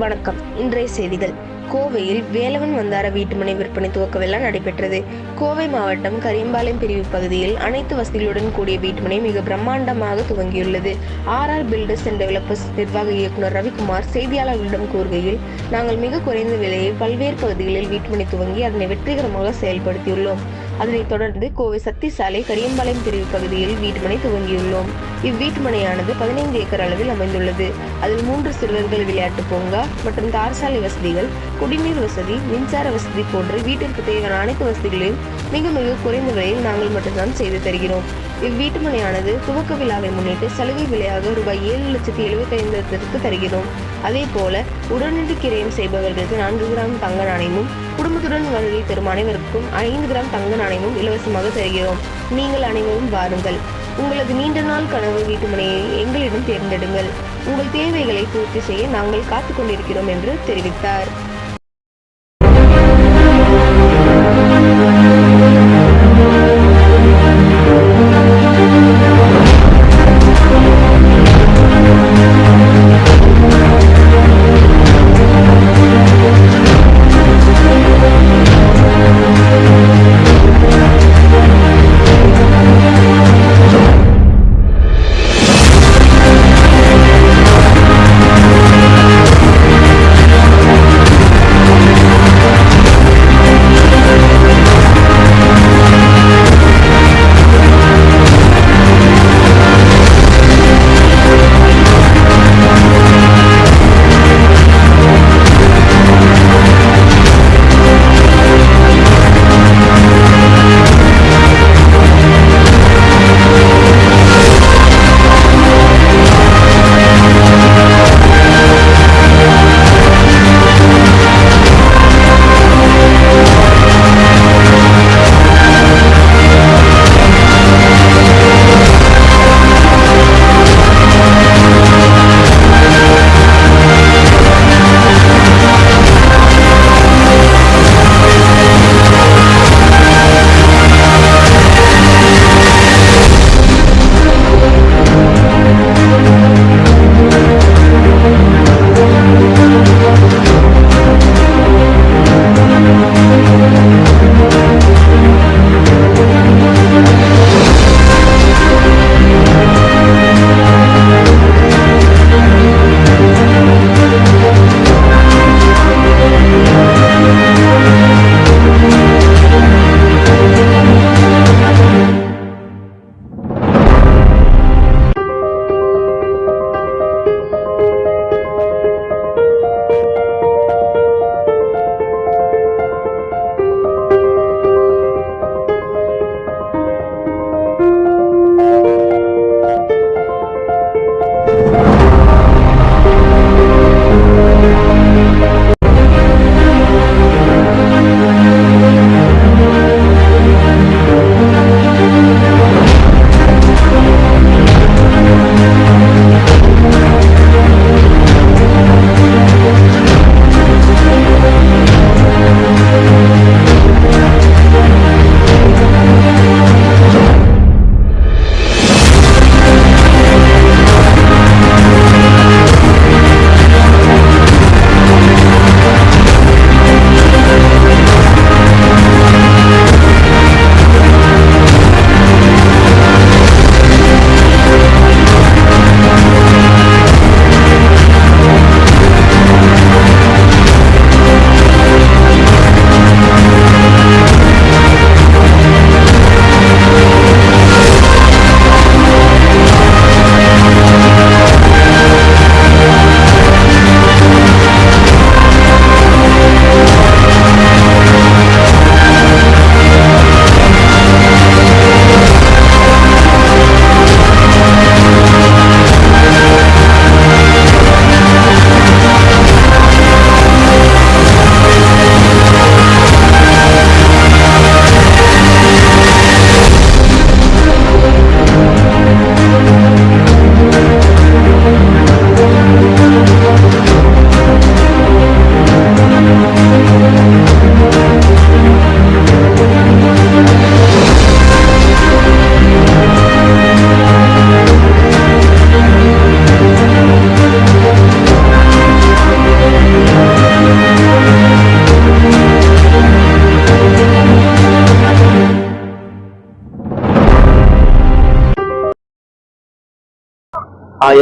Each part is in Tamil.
வணக்கம். இன்றைய செய்திகள். கோவையில் வேலவன் வந்தார வீட்டுமனை விற்பனை துவக்க விழா நடைபெற்றது. கோவை மாவட்டம் கரியம்பாளையம் பிரிவு பகுதியில் அனைத்து வசதிகளுடன் கூடிய வீட்டுமனை மிக பிரம்மாண்டமாக துவங்கியுள்ளது. ஆர் பில்டர்ஸ் அண்ட் டெவலப்பர்ஸ் நிர்வாக இயக்குனர் ரவிக்குமார் செய்தியாளர்களிடம் கூறுகையில், நாங்கள் மிக குறைந்த விலையில் பல்வேறு பகுதிகளில் வீட்டுமனை துவங்கி அதனை வெற்றிகரமாக செயல்படுத்தியுள்ளோம். அதனைத் தொடர்ந்து கோவை சக்தி சாலை கரியம்பாளையம் பிரிவு பகுதியில் வீட்டுமனை துவங்கியுள்ளோம். இவ்வீட்டுமனையானது 15 ஏக்கர் அளவில் அமைந்துள்ளது. அதில் 3 சிறுவர்கள் விளையாட்டு பூங்கா மற்றும் தார்சாலை வசதிகள், குடிநீர் வசதி, மின்சார வசதி போன்ற வீட்டிற்கு தேவையான அனைத்து வசதிகளையும் மிக மிக குறைந்த விலையில் நாங்கள் மட்டும்தான் செய்து தருகிறோம். இவ்வீட்டுமனையானது துவக்க விழாவை முன்னிட்டு சலுகை விலையாக ரூபாய் 7,75,000 தருகிறோம். அதே போல உடனடி கிரயம் செய்பவர்களுக்கு 4 கிராம் தங்க நாணயமும், குடும்பத்துடன் வருகை தரும் அனைவருக்கும் 5 கிராம் தங்க நாணயமும் இலவசமாக தருகிறோம். நீங்கள் அனைவரும் வாருங்கள். உங்களது நீண்ட நாள் கனவு வீட்டுமனையை எங்களிடம் தேர்ந்தெடுங்கள். உங்கள் தேவைகளை பூர்த்தி செய்ய நாங்கள் காத்துக் கொண்டிருக்கிறோம் என்று தெரிவித்தார்.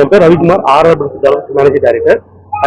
என் பேர் Ravikumar, RR development manager director.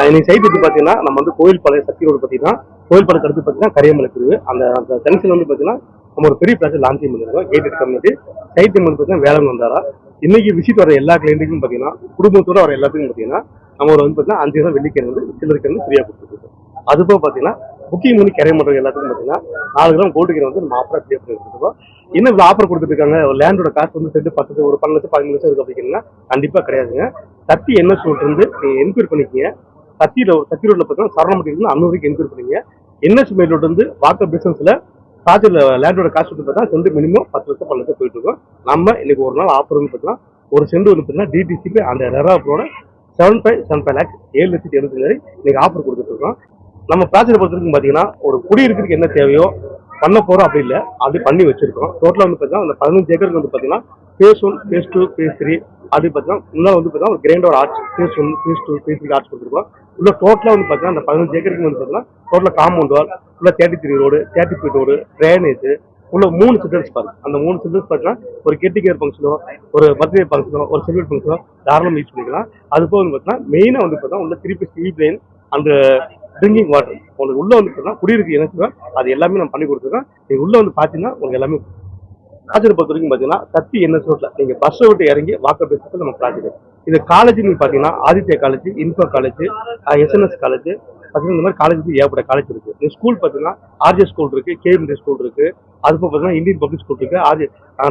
இன்னைக்கு சைட் வந்து பார்த்தீங்கன்னா நம்ம வந்து கோயில்பாளையம் சக்தி ரோடு பார்த்தீங்கன்னா கோயில்பாளையத்துக்கு அடுத்து பார்த்தீங்கன்னா கரியமலை பிரிவு அந்த ஜங்ஷன் வந்து பார்த்தீங்கன்னா நம்ம ஒரு பெரிய ப்ராஜெக்ட் லான்ச் பண்ணிருக்கோம். கேட்டட் கம்யூனிட்டி சைட் வந்து பார்த்தீங்கன்னா வேளாண் வந்தாரா இன்னைக்கு விசிட் வர எல்லா கிளைண்ட்டுக்கும் பார்த்தீங்கன்னா குடும்பத்தோட வர எல்லாத்துக்கும் பார்த்தீங்கன்னா நம்ம ஒரு வந்து பார்த்தீங்கன்னா 5 தான் வெள்ளிக்கிழமை வந்து சிலருக்கு ஃப்ரீயாக கொடுத்துருக்கோம். அதுபோக பார்த்தீங்கன்னா புக்கிங் பண்ணி கரை பண்ணுற எல்லாத்துக்கும் பார்த்தீங்கன்னா 4 கிராம் கோல்டு கிராம் வந்து நம்ம ஆஃபராக ஃப்ரீயாக கொடுத்துருக்கோம். இன்னும் ஆஃபர் கொடுத்துருக்காங்க. லேண்டோட காசு வந்து செட்டு 10 ஒரு 12 லட்சம் 15 லட்சம் இருக்கு அப்படின்னா கண்டிப்பாக கிடையாதுங்க. சக்தி என்ன சொல்லிட்டு நீங்கள் என்கொயரி பண்ணிக்கிங்க. சக்தி ரோட்ல பார்த்தீங்கன்னா சரணமட்டிலிருந்து அன்னூறு வரைக்கும் என்கொயரி பண்ணிங்க. என்எஸ் ரோடு வந்து வாக்கர் பிசினஸ்ல ப்ராஜெக்ட் லேண்டோட காசு வந்து பார்த்தா சென்ட் மினிமம் 10 லட்சம் 12 லட்சம் போயிட்டு இருக்கோம். நம்ம இன்னைக்கு ஒரு நாள் ஆஃபர் வந்து பார்த்தீங்கன்னா ஒரு சென்ட் வந்து பார்த்தீங்கன்னா டிடிசிபி அந்த ரெராப்ரோட 7.75 லேக்ஸ் 7,70,000 இன்னைக்கு ஆஃபர் கொடுத்துட்டு இருக்கோம். நம்ம ப்ராஜெக்ட் பொறுத்தவரைக்கும் பார்த்தீங்கன்னா ஒரு குடியிருக்கிறதுக்கு என்ன தேவையோ பண்ண போறோம் அப்படி இல்லை அது பண்ணி வச்சிருக்கோம். டோட்டலாக வந்து பார்த்தீங்கன்னா அந்த 15 ஏக்கருக்கு வந்து பார்த்தீங்கன்னா phase 1, phase 2, phase 3 அப்படி பார்த்தீங்கன்னா முன்னாள் வந்து பார்த்தீங்கன்னா ஒரு கிரைண்டோட arch phase 1, phase 2, phase 3 arch கொடுத்துருக்கோம். உள்ள டோட்டலாக வந்து பார்த்தீங்கன்னா அந்த 15 ஏக்கருக்கு வந்து பார்த்தீங்கன்னா டோட்டலாக காம்பவுண்ட் வால் உள்ள 33 ரோடு 30 ஃபீட் ரோடு ட்ரைனேஜ் உள்ள 3 சில்ட்ரன்ஸ் பார்க். அந்த 3 சில்ட்ரன்ஸ் பார்க்லாம் ஒரு கெட்டிகேர் ஃபங்க்ஷனோ ஒரு பர்த்டே ஃபங்க்ஷனோ ஒரு செலிபிரேட் ஃபங்க்ஷனோ தாராளமாக யூஸ் பண்ணிக்கலாம். அது போக வந்து பார்த்தீங்கன்னா மெயினாக வந்து பார்த்தீங்கன்னா உள்ள 3 சிவி பிளேன் அந்த ட்ரிங்கிங் வாட்டர் உங்களுக்கு உள்ள வந்து பார்த்தீங்கன்னா குடியிருக்கு என்ன அது எல்லாமே நம்ம பண்ணி கொடுத்துருக்கோம். நீங்க உள்ள வந்து பார்த்தீங்கன்னா உங்களுக்கு எல்லாமே ப்ராஜெக்ட் பொறுத்த வரைக்கும் பார்த்தீங்கன்னா சக்தி என்எஸ் ரோட்ல நீங்க பஸ்ஸை விட்டு இறங்கி வாக்கர் பேசுறது நம்ம ப்ராஜெக்ட். இது காலேஜ் நீங்க பார்த்தீங்கன்னா Aditya college, info college, SNS college பார்த்தீங்கன்னா இந்த மாதிரி காலேஜ் ஏகப்பட்ட காலேஜ் இருக்கு. இந்த ஸ்கூல் பார்த்தீங்கன்னா ஆர்ஜே ஸ்கூல் இருக்கு, கேஎம்டி ஸ்கூல் இருக்கு, அது போக பார்த்தீங்கன்னா இந்தியன் பப்ளிக் ஸ்கூல் இருக்கு,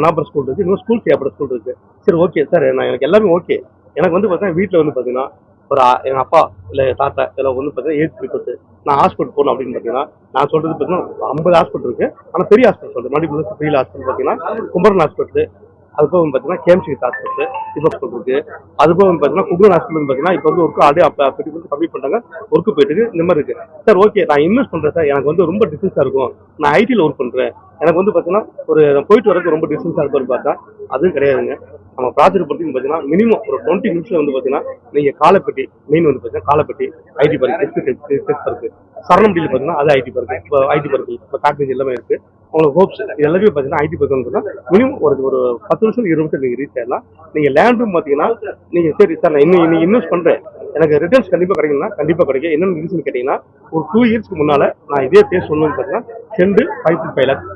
நாபர் ஸ்கூல் இருக்கு, இன்னும் ஸ்கூல் ஏகப்பட்ட ஸ்கூல் இருக்கு. சரி ஓகே சார் நான் எனக்கு எல்லாமே ஓகே. எனக்கு வந்து பார்த்தீங்கன்னா வீட்டில் வந்து பார்த்தீங்கன்னா ஒரு எங்க அப்பா இல்லை தாத்தா இதில் வந்து பார்த்தீங்கன்னா ஏஜ் பீப்புள்ஸ் நான் ஹாஸ்பிட்டல் போகணும் அப்படின்னு பார்த்தீங்கன்னா நான் சொல்றது பார்த்தீங்கன்னா 50 ஹாஸ்பிட்டல் இருக்கு. ஆனால் பெரிய ஹாஸ்பிட்டல் சொல்றேன் மல்டிபிள் பெரிய ஹாஸ்பிட்டல் பார்த்தீங்கன்னா கும்பரன் ஹாஸ்பிட்டல், அது போக பார்த்தீங்கன்னா கேஎம்சி ஹாஸ்பிட்டல் இப்போ இருக்கு. அது போக பார்த்தீங்கன்னா கும்பரன் ஹாஸ்பிட்டல் பார்த்தீங்கன்னா இப்போ வந்து ஒர்க்கு ஆடே கம்ப்ளீட் பண்ணிட்டாங்க, ஒர்க்கு போயிட்டு இருக்கு. இந்த மாதிரி இருக்கு. சார் ஓகே நான் இன்வெஸ்ட் பண்றேன் சார், எனக்கு வந்து ரொம்ப டிஸ்டன்ஸாக இருக்கும், நான் ஐடியில் ஒர்க் பண்றேன், எனக்கு வந்து பார்த்தீங்கன்னா ஒரு போயிட்டு வரக்கு ரொம்ப டிஸ்டன்ஸாக இருக்கும்னு பார்த்தா அதுவும் கிடையாதுங்க. நம்ம ப்ராஜெக்ட் பார்த்தீங்கன்னா மினிமம் ஒரு 20 நிமிஷம் வந்து பார்த்தீங்கன்னா நீங்க காலப்பட்டி மெயின் வந்து பார்த்தீங்கன்னா காலப்பட்டி ஐடி பார்க் இருக்கு, சரணம்பட்டியில் பார்த்தீங்கன்னா அது ஐடி பார்க், இப்போ ஐடி பார்க் இப்போ காட்டேஜ் எல்லாமே இருக்கு. உங்களுக்கு ஹோப்ஸ் இது எல்லாமே பார்த்தீங்கன்னா ஐடி பார்க் வந்து மினிமம் ஒரு 10 நிமிஷம் 20 நிமிஷம் நீங்க ரீச் ஆகலாம். நீங்க லேண்டும் பார்த்தீங்கன்னா நீங்க சரி சார் நான் இன்னும் இன்வெஸ்ட் பண்றேன் எனக்கு ரிட்டர்ன்ஸ் கண்டிப்பாக கிடைக்கும்னா கண்டிப்பாக கிடைக்கும். என்னென்ன ரீசன் கேட்டீங்கன்னா ஒரு 2 இயர்ஸ்க்கு முன்னால நான் இதே பேர் சொன்னேன்னு பார்த்தீங்கன்னா செண்டு 5.5 லேக்ஸ்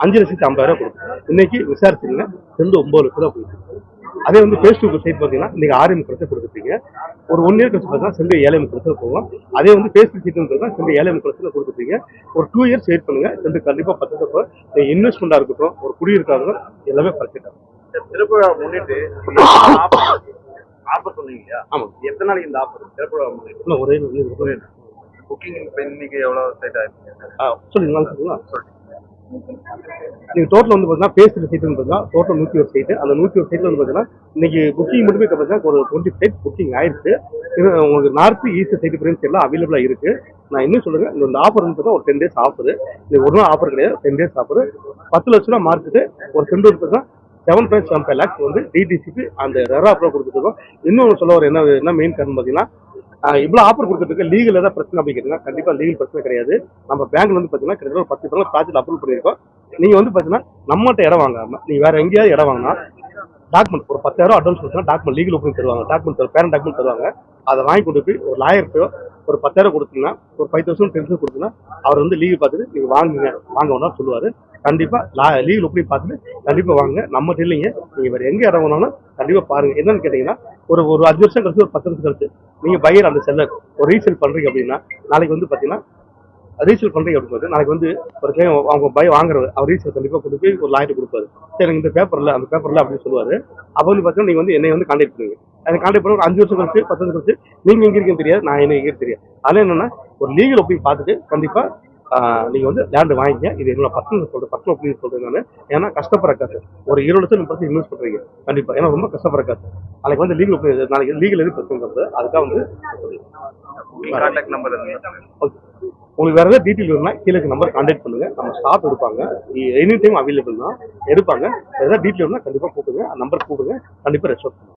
5,50,000 கொடுக்கும். இன்னைக்கு விசாரிச்சுங்க செண்டு 9 லட்சம் ரூபா போயிருக்கு. அதே வந்து பேஸ் 2 சைட் பார்த்தீங்கன்னா இன்னைக்கு 6,30,000 கொடுத்துருக்கீங்க. ஒரு 1 இயர் கழிச்சு பார்த்தீங்கன்னா செண்டு 7,30,000 போகும். அதே வந்து பேஸ் 3 சீட் பார்த்தீங்கன்னா செண்டு 7,30,000 கொடுத்துருக்கீங்க. ஒரு 2 இயர்ஸ் வெயிட் பண்ணுங்க, செண்டு கண்டிப்பாக 10,000 இன்வெஸ்ட்மெண்டா இருக்கட்டும் ஒரு குடியிருக்காங்க எல்லாமே பர்ஃபெக்ட் ஆகும். திருப்பூரா முன்னிட்டு ஆஃபர் சொன்னீங்க இல்லையா? ஆமா. எத்தனை நாளைக்கு இந்த ஆஃபர் திருப்பூரா முன்னிட்டு? ஒரே புக்கிங் இப்போ இன்னைக்கு எவ்வளவு செட் ஆயிருக்கு சொல்லுங்க. நீங்க டோட்டல் வந்து பார்த்தீங்கன்னா பேஸ் சைட் வந்து பார்த்தீங்கன்னா டோட்டல் 101 சைட். அந்த 101 சைட்ல வந்து பார்த்தீங்கன்னா இன்னைக்கு புக்கிங் மட்டுமே பார்த்தீங்கன்னா ஒரு 20 சைட் புக்கிங் ஆயிடுச்சு. உங்களுக்கு நார்த் ஈஸ்ட் சைட் பிரின்ஸ் எல்லாம் அவைலபிளா இருக்கு. நான் இன்னும் சொல்லுங்க இந்த ஆஃபர் வந்து பார்த்தா ஒரு 10 டேஸ் ஆஃபர். இது ஒரு நாள் ஆஃபர் கிடையாது, 10 டேஸ் ஆஃபர். 10 லட்சம் ரூபா மார்க்கெட்டு ஒரு சென்ட் வந்து பார்த்தீங்கன்னா 7.75 லேக்ஸ் வந்து டிடிசிக்கு அந்த ரெரா அப்ரூவ் கொடுத்துருக்கோம். இன்னொன்று சொல்ல வர என்ன மெயின் காரணம் பார்த்தீங்கன்னா இவ்வளவு ஆஃபர் கொடுத்துட்டு லீகல் ஏதாவது பிரச்சனை அப்படி கேட்டீங்கன்னா கண்டிப்பா லீகல் பிரச்சனை கிடையாது. நம்ம பேங்க்ல வந்து பாத்தீங்கன்னா கிட்டத்தட்ட ஒரு 10 பேர் ப்ராஜெக்ட் அப்ரூவ் பண்ணிருக்கோம். நீங்க வந்து பாத்தீங்கன்னா நம்மகிட்ட இடம் வாங்காம நீங்க வேற எங்கேயாவது இடம் வாங்கினா டாக்குமெண்ட் ஒரு 10,000 அட்வான்ஸ் கொடுத்தா டாக்குமெண்ட் லீகல் ஒப்பீனியன் தருவாங்க, டாக்குமெண்ட் பேரண்ட் டாக்குமெண்ட் தருவாங்க. அதை வாங்கி கொண்டு போய் ஒரு லாயர்கிட்ட ஒரு 10,000 கொடுத்தீங்கன்னா ஒரு 5,000 10,000 கொடுத்தீங்கன்னா அவர் வந்து லீகல் பார்த்துட்டு நீங்க வாங்க வேணா சொல்லுவாரு. கண்டிப்பா லீகல் ஒப்பீனியன் பார்த்துட்டு கண்டிப்பா வாங்க. நம்ம இல்லைங்க, நீங்க வேற எங்க இடம் வேணாலும் கண்டிப்பா பாருங்க. என்னன்னு கேட்டீங்கன்னா ஒரு 5 வருஷம் கழிச்சு ஒரு 10 வருஷம் கழிச்சு நீங்க பையர் அந்த செல்லர் ஒரு ரீசேல் பண்றீங்க அப்படின்னா நாளைக்கு வந்து பாத்தீங்கன்னா ரீசேல் பண்றீங்க அப்படின்னு நாளைக்கு வந்து ஒரு அவங்க பை வாங்குறது அவர் ரீசேல் கண்டிப்பா கொண்டு போய் ஒரு லாயர்ட்டு கொடுப்பாரு. சரி இந்த பேப்பர்ல அந்த பேப்பர்ல அப்படின்னு சொல்லுவாரு. அப்போ வந்து பாத்தீங்கன்னா நீங்க வந்து என்னை வந்து கான்டாக்ட் பண்ணுவீங்க. அதை கான்டாக்ட் பண்ண ஒரு 5 வருஷம் கழிச்சு 10 வருஷம் கழிச்சு நீங்க எங்க இருக்கீங்கன்னு தெரியாது, நான் என்ன எங்க தெரியாது. அதனால என்னன்னா ஒரு லீகல் ஒப்பீனியன் பார்த்துட்டு கண்டிப்பா நீங்க வந்து லேண்ட் வாங்கிக்க. இது என்னோட பர்சனல் ஒப்பீனியன் சொல்றேன் நான். ஏன்னா கஷ்டப்படுற காசு ஒரு 20 லட்சம் 30 இன்வெஸ்ட் பண்றீங்க கண்டிப்பா, ஏன்னா ரொம்ப கஷ்டப்படுற காசு. நாளைக்கு வந்து லீகல் ஒப்பீனியன் நாளைக்கு லீகல் எது பிரச்சனை அதுக்காக வந்து கான்டாக்ட் நம்பர் உங்களுக்கு வேற ஏதாவது டீட்டெயில் வேணும்னா கீழே நம்பர் கான்டாக்ட் பண்ணுங்க. நம்ம ஸ்டாஃப் எடுப்பாங்க, எனி டைம் அவைலபிள் தான் எடுப்பாங்க. ஏதாவது டீட்டெயில் வேணும்னா கண்டிப்பா கூப்பிடுங்க, நம்பர் கூப்பிடுங்க, கண்டிப்பா ரெஸ்பான்ஸ் பண்ணுங்க.